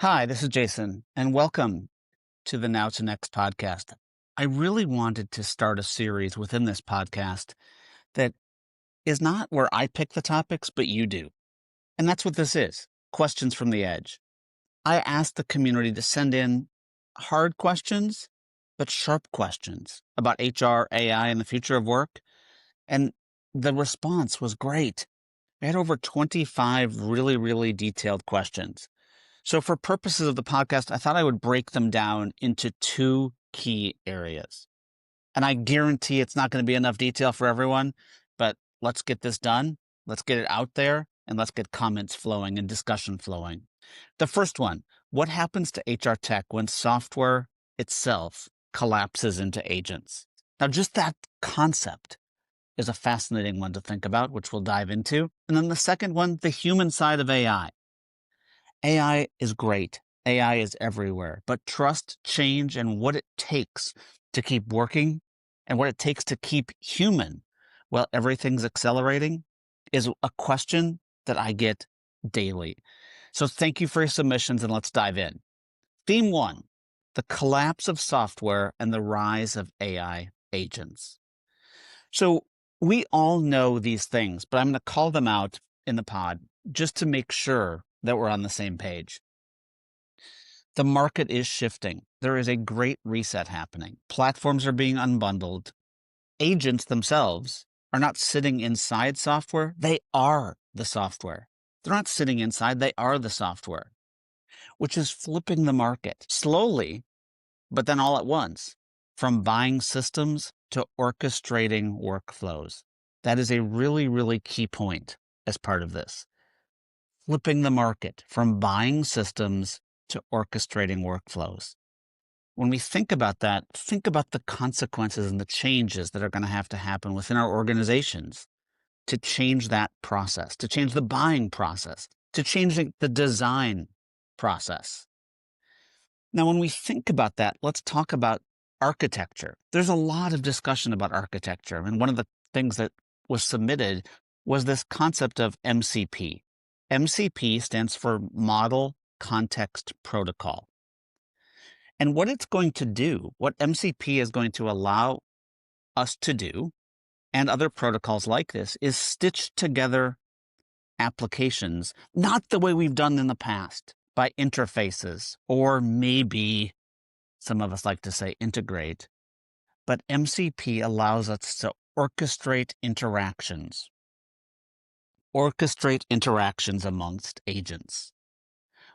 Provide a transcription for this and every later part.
Hi, this is Jason, and welcome to the Now to Next podcast. I really wanted to start a series within this podcast that is not where I pick the topics, but you do. And that's what this is, Questions from the Edge. I asked the community to send in hard questions, but sharp questions about HR, AI, and the future of work. And the response was great. We had over 25 really detailed questions. So, for purposes of the podcast, I thought I would break them down into two key areas. And I guarantee it's not going to be enough detail for everyone, but let's get this done. Let's get it out there and let's get comments flowing and discussion flowing. The first one: what happens to HR tech when software itself collapses into agents? Now, just that concept is a fascinating one to think about, which we'll dive into. And then the second one, the human side of AI. AI is great. AI is everywhere, but trust, change, and what it takes to keep working and what it takes to keep human while everything's accelerating is a question that I get daily. So thank you for your submissions and let's dive in. Theme one: the collapse of software and the rise of AI agents. So we all know these things, but I'm going to call them out in the pod just to make sure that we're on the same page. The market is shifting. There is a great reset happening. Platforms are being unbundled. Agents themselves are not sitting inside software. They are the software. They're not sitting inside. They are the software, which is flipping the market slowly, but then all at once, from buying systems to orchestrating workflows. That is a really key point as part of this. Flipping the market from buying systems to orchestrating workflows. When we think about that, think about the consequences and the changes that are going to have to happen within our organizations to change that process, to change the buying process, to change the design process. Now, when we think about that, let's talk about architecture. There's a lot of discussion about architecture. And one of the things that was submitted was this concept of MCP. MCP stands for Model Context Protocol. And what it's going to do, what MCP is going to allow us to do, and other protocols like this, is stitch together applications, not the way we've done in the past, by interfaces, or maybe some of us like to say integrate. But MCP allows us to orchestrate interactions amongst agents.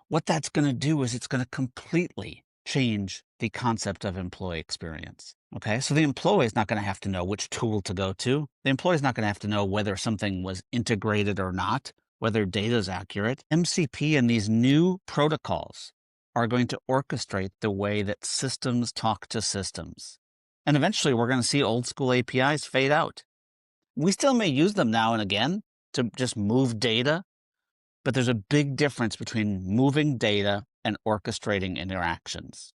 What that's going to do is it's going to completely change the concept of employee experience. Okay, so the employee is not going to have to know which tool to go to. The employee is not going to have to know whether something was integrated or not, whether data is accurate. MCP and these new protocols are going to orchestrate the way that systems talk to systems. And eventually we're going to see old school APIs fade out. We still may use them now and again to just move data, but there's a big difference between moving data and orchestrating interactions.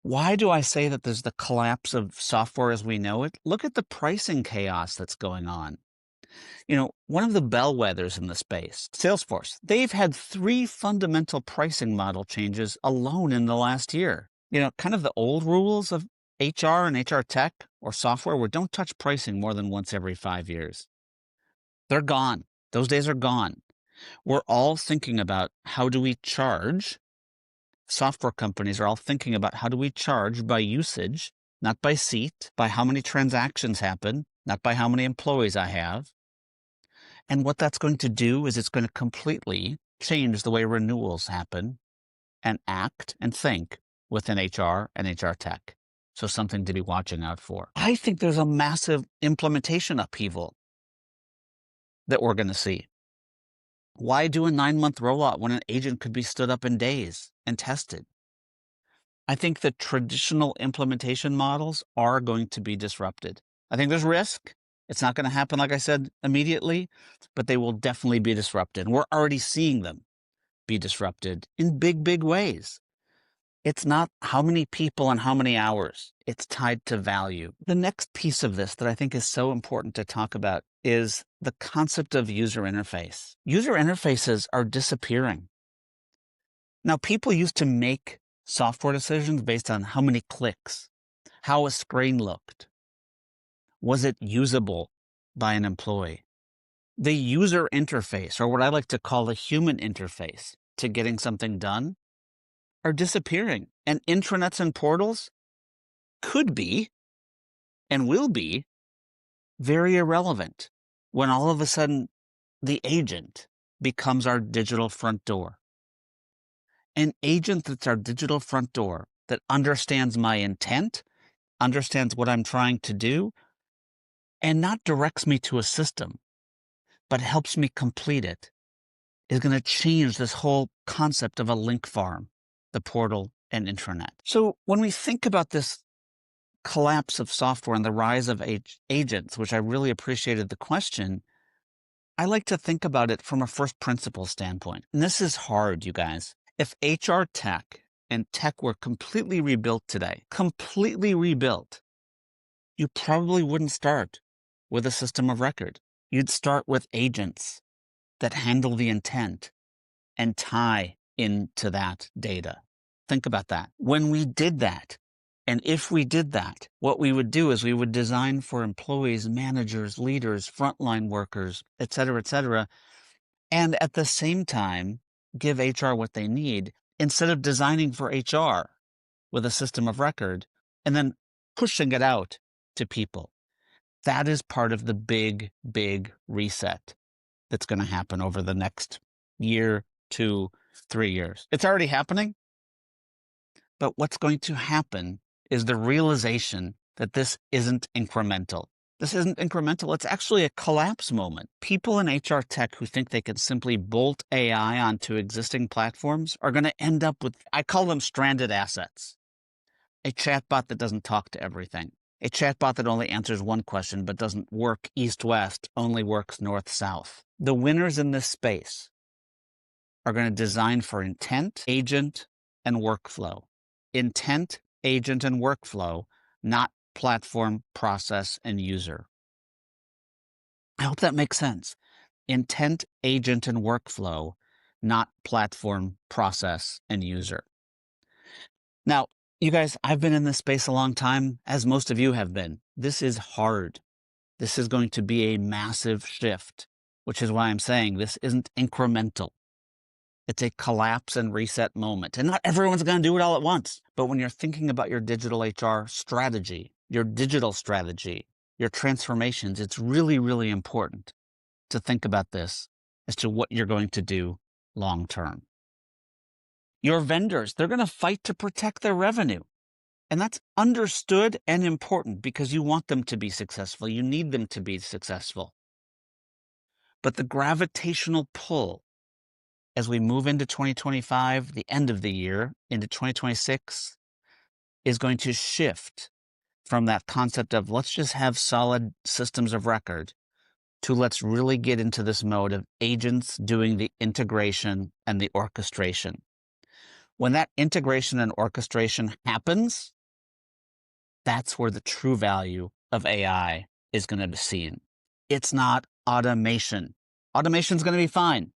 Why do I say that there's the collapse of software as we know it? Look at the pricing chaos that's going on. You know, one of the bellwethers in the space, Salesforce, they've had 3 fundamental pricing model changes alone in the last year. You know, kind of the old rules of HR and HR tech or software where don't touch pricing more than once every 5 years. They're gone. Those days are gone. We're all thinking about how do we charge. Software companies are all thinking about how do we charge by usage, not by seat, by how many transactions happen, not by how many employees I have. And what that's going to do is it's going to completely change the way renewals happen and act and think within HR and HR tech. So something to be watching out for. I think there's a massive implementation upheaval that we're going to see. Why do a 9-month rollout when an agent could be stood up in days and tested? I think the traditional implementation models are going to be disrupted. I think there's risk. It's not going to happen, like I said, immediately, but they will definitely be disrupted. We're already seeing them be disrupted in big ways. It's not how many people and how many hours. It's tied to value. The next piece of this that I think is so important to talk about is the concept of user interface. User interfaces are disappearing. Now, people used to make software decisions based on how many clicks, how a screen looked, was it usable by an employee? The user interface, or what I like to call a human interface to getting something done, are disappearing. And intranets and portals could be and will be very irrelevant when all of a sudden the agent becomes our digital front door. An agent that's our digital front door that understands my intent, understands what I'm trying to do, and not directs me to a system, but helps me complete it, is going to change this whole concept of a link farm, the portal and intranet. So when we think about this collapse of software and the rise of agents, which I really appreciated the question, I like to think about it from a first principle standpoint. And this is hard, you guys. If HR tech and tech were completely rebuilt today, completely rebuilt, you probably wouldn't start with a system of record. You'd start with agents that handle the intent and tie into that data. Think about that. When we did that, and if we did that, what we would do is we would design for employees, managers, leaders, frontline workers, et cetera, and at the same time, give HR what they need instead of designing for HR with a system of record and then pushing it out to people. That is part of the big, big reset that's going to happen over the next year, 2, 3 years. It's already happening. But what's going to happen is the realization that this isn't incremental. This isn't incremental. It's actually a collapse moment. People in HR tech who think they can simply bolt AI onto existing platforms are going to end up with, I call them stranded assets. A chatbot that doesn't talk to everything. A chatbot that only answers one question but doesn't work east-west, only works north-south. The winners in this space are going to design for intent, agent, and workflow. Intent, agent, and workflow, not platform, process, and user. I hope that makes sense. Intent, agent, and workflow, not platform, process, and user. Now, you guys, I've been in this space a long time, as most of you have been. This is hard. This is going to be a massive shift, which is why I'm saying this isn't incremental. It's a collapse and reset moment. And not everyone's going to do it all at once. But when you're thinking about your digital HR strategy, your digital strategy, your transformations, it's really, really important to think about this as to what you're going to do long term. Your vendors, they're going to fight to protect their revenue. And that's understood and important because you want them to be successful. You need them to be successful. But the gravitational pull as we move into 2025, the end of the year, into 2026, is going to shift from that concept of let's just have solid systems of record to let's really get into this mode of agents doing the integration and the orchestration. When that integration and orchestration happens, that's where the true value of AI is going to be seen. It's not automation. Automation's going to be fine.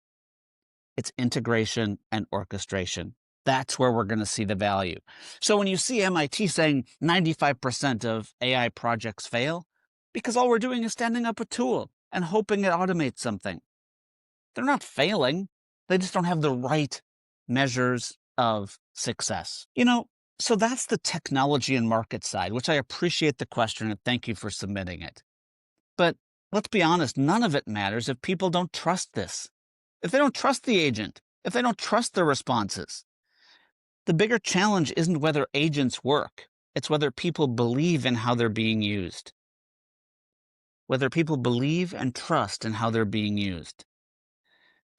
It's integration and orchestration. That's where we're going to see the value. So when you see MIT saying 95% of AI projects fail, because all we're doing is standing up a tool and hoping it automates something. They're not failing. They just don't have the right measures of success. So that's the technology and market side, which I appreciate the question and thank you for submitting it. But let's be honest, none of it matters if people don't trust this. If they don't trust the agent, if they don't trust the responses. The bigger challenge isn't whether agents work. It's whether people believe in how they're being used. Whether people believe and trust in how they're being used.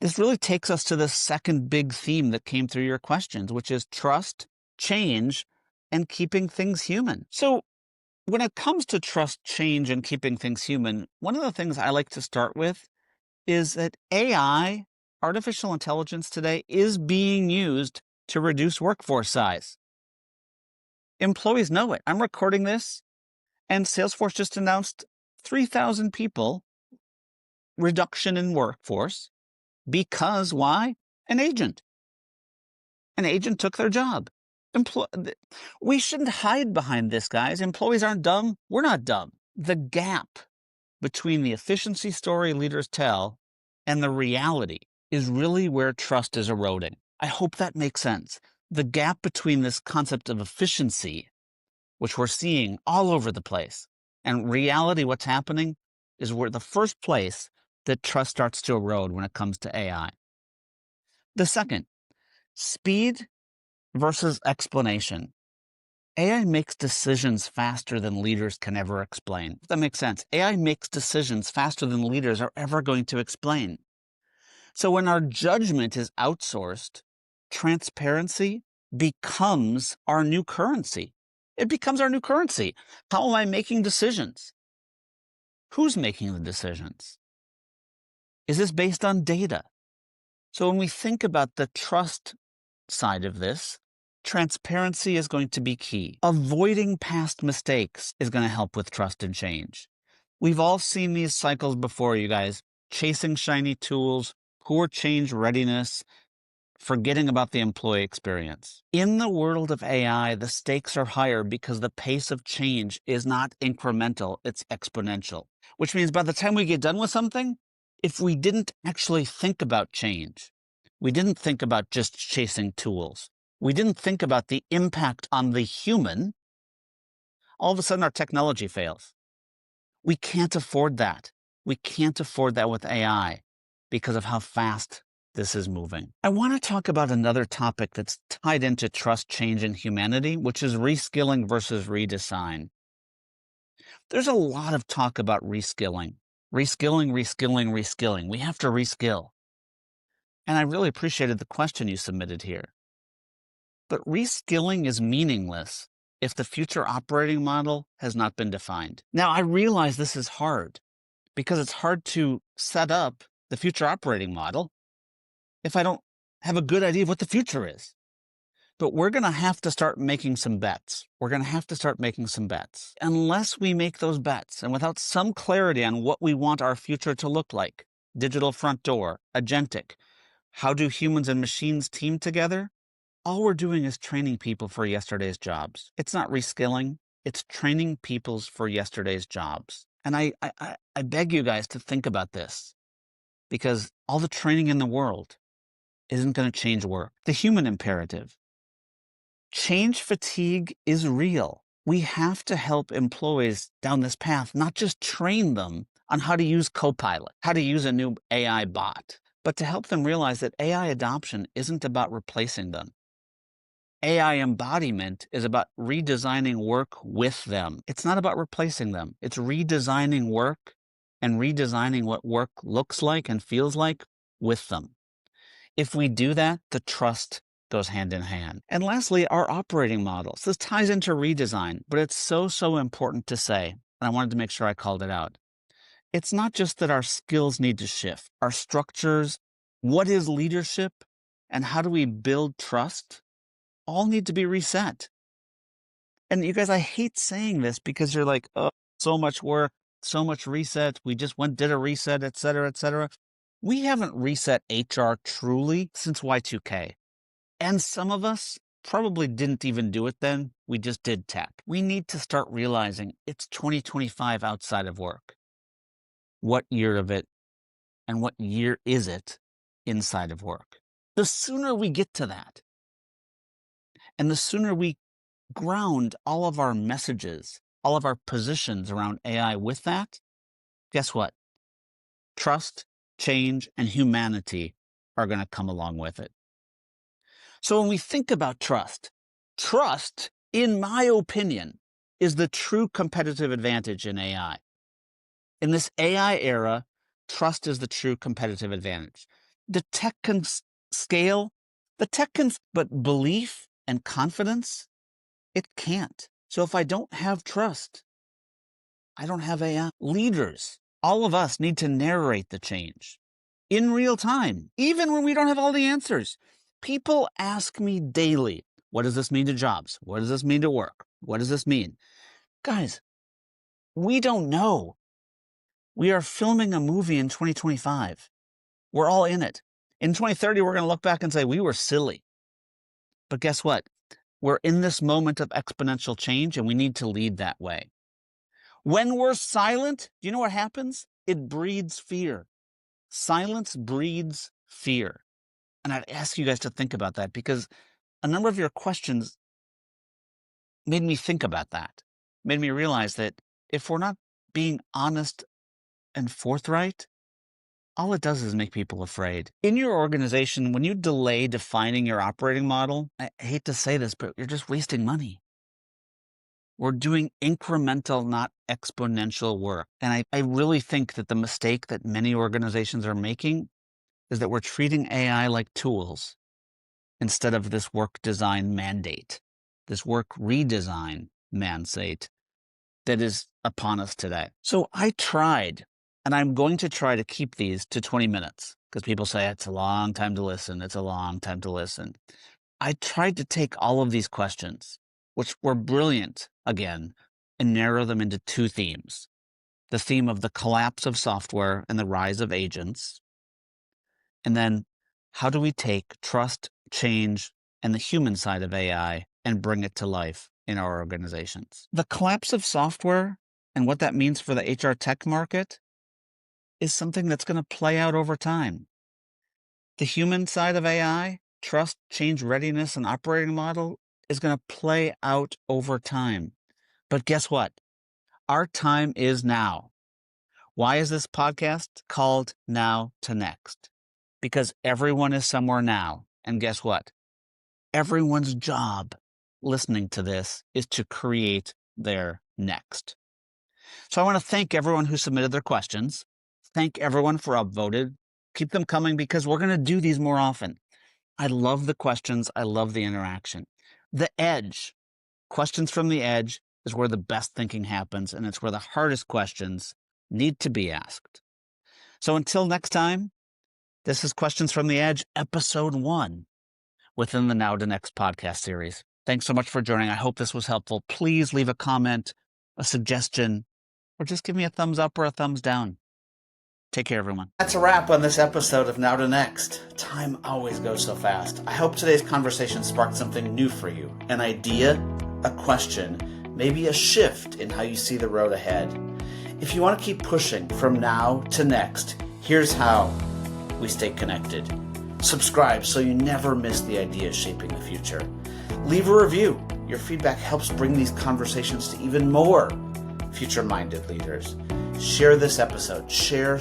This really takes us to the second big theme that came through your questions, which is trust, change, and keeping things human. So when it comes to trust, change, and keeping things human, one of the things I like to start with is that AI, artificial intelligence today, is being used to reduce workforce size. Employees know it. I'm recording this, and Salesforce just announced 3,000 people reduction in workforce because why? An agent. An agent took their job. We shouldn't hide behind this, guys. Employees aren't dumb. We're not dumb. The gap between the efficiency story leaders tell and the reality is really where trust is eroding. I hope that makes sense. The gap between this concept of efficiency, which we're seeing all over the place, and reality, what's happening, is where the first place that trust starts to erode when it comes to AI. The second, speed versus explanation. AI makes decisions faster than leaders can ever explain. If that makes sense. AI makes decisions faster than leaders are ever going to explain. So when our judgment is outsourced, transparency becomes our new currency. It becomes our new currency. How am I making decisions? Who's making the decisions? Is this based on data? So when we think about the trust side of this, transparency is going to be key. Avoiding past mistakes is going to help with trust and change. We've all seen these cycles before, you guys. Chasing shiny tools, poor change readiness, forgetting about the employee experience. In the world of AI, the stakes are higher because the pace of change is not incremental, it's exponential. Which means by the time we get done with something, if we didn't actually think about change, we didn't think about just chasing tools, we didn't think about the impact on the human, all of a sudden our technology fails. We can't afford that. We can't afford that with AI because of how fast this is moving. I want to talk about another topic that's tied into trust, change, and humanity, which is reskilling versus redesign. There's a lot of talk about reskilling. Reskilling, reskilling, reskilling. We have to reskill. And I really appreciated the question you submitted here. But reskilling is meaningless if the future operating model has not been defined. Now, I realize this is hard because it's hard to set up the future operating model if I don't have a good idea of what the future is. But we're going to have to start making some bets. We're going to have to start making some bets. Unless we make those bets, and without some clarity on what we want our future to look like, digital front door, agentic, how do humans and machines team together? All we're doing is training people for yesterday's jobs. It's not reskilling. It's training people for yesterday's jobs. And I beg you guys to think about this, because all the training in the world isn't going to change work. The human imperative. Change fatigue is real. We have to help employees down this path, not just train them on how to use Copilot, how to use a new AI bot, but to help them realize that AI adoption isn't about replacing them. AI embodiment is about redesigning work with them. It's not about replacing them. It's redesigning work and redesigning what work looks like and feels like with them. If we do that, the trust goes hand in hand. And lastly, our operating models. This ties into redesign, but it's so important to say, and I wanted to make sure I called it out. It's not just that our skills need to shift. Our structures, what is leadership, and how do we build trust, all need to be reset. And you guys, I hate saying this because you're like, oh, so much work, so much reset. We just did a reset, et cetera, et cetera. We haven't reset HR truly since Y2K. And some of us probably didn't even do it then. We just did tech. We need to start realizing it's 2025 outside of work. What year of it and what year is it inside of work? The sooner we get to that, and the sooner we ground all of our messages, all of our positions around AI with that, guess what? Trust, change, and humanity are going to come along with it. So when we think about trust, in my opinion, is the true competitive advantage in AI. In this AI era, trust is the true competitive advantage. The tech can scale, but belief and confidence, it can't. So if I don't have trust, I don't have AI. Leaders, all of us need to narrate the change in real time, even when we don't have all the answers. People ask me daily, what does this mean to jobs? What does this mean to work? What does this mean? Guys, we don't know. We are filming a movie in 2025. We're all in it. In 2030, we're going to look back and say, we were silly. But guess what? We're in this moment of exponential change, and we need to lead that way. When we're silent, do you know what happens? It breeds fear. Silence breeds fear. And I'd ask you guys to think about that, because a number of your questions made me think about that, made me realize that if we're not being honest and forthright, all it does is make people afraid. In your organization, when you delay defining your operating model, I hate to say this, but you're just wasting money. We're doing incremental, not exponential work. And I really think that the mistake that many organizations are making is that we're treating AI like tools instead of this work design mandate, this work redesign mandate that is upon us today. So I tried, and I'm going to try to keep these to 20 minutes because people say it's a long time to listen. It's a long time to listen. I tried to take all of these questions, which were brilliant, again, and narrow them into two themes. The theme of the collapse of software and the rise of agents. And then how do we take trust, change, and the human side of AI and bring it to life in our organizations? The collapse of software and what that means for the HR tech market is something that's going to play out over time. The human side of AI, trust, change, readiness, and operating model is going to play out over time. But guess what? Our time is now. Why is this podcast called Now to Next? Because everyone is somewhere now. And guess what? Everyone's job listening to this is to create their next. So I want to thank everyone who submitted their questions. Thank everyone for upvoted. Keep them coming because we're going to do these more often. I love the questions. I love the interaction. The edge, questions from the edge, is where the best thinking happens, and it's where the hardest questions need to be asked. So until next time, this is Questions from the Edge, Episode 1, within the Now to Next podcast series. Thanks so much for joining. I hope this was helpful. Please leave a comment, a suggestion, or just give me a thumbs up or a thumbs down. Take care, everyone. That's a wrap on this episode of Now to Next. Time always goes so fast. I hope today's conversation sparked something new for you. An idea, a question, maybe a shift in how you see the road ahead. If you want to keep pushing from now to next, here's how we stay connected. Subscribe so you never miss the ideas shaping the future. Leave a review. Your feedback helps bring these conversations to even more future-minded leaders. Share this episode. Share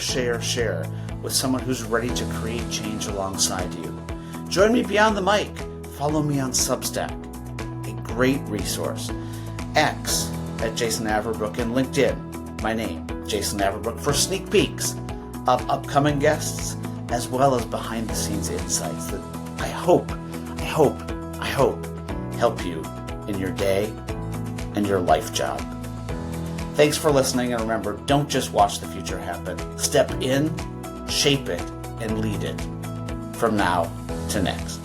with someone who's ready to create change alongside you. Join me beyond the mic. Follow me on Substack, a great resource. X at Jason Averbook, and LinkedIn, my name, Jason Averbook, for sneak peeks of upcoming guests as well as behind-the-scenes insights that I hope help you in your day and your life job. Thanks for listening, and remember, don't just watch the future happen. Step in, shape it, and lead it from now to next.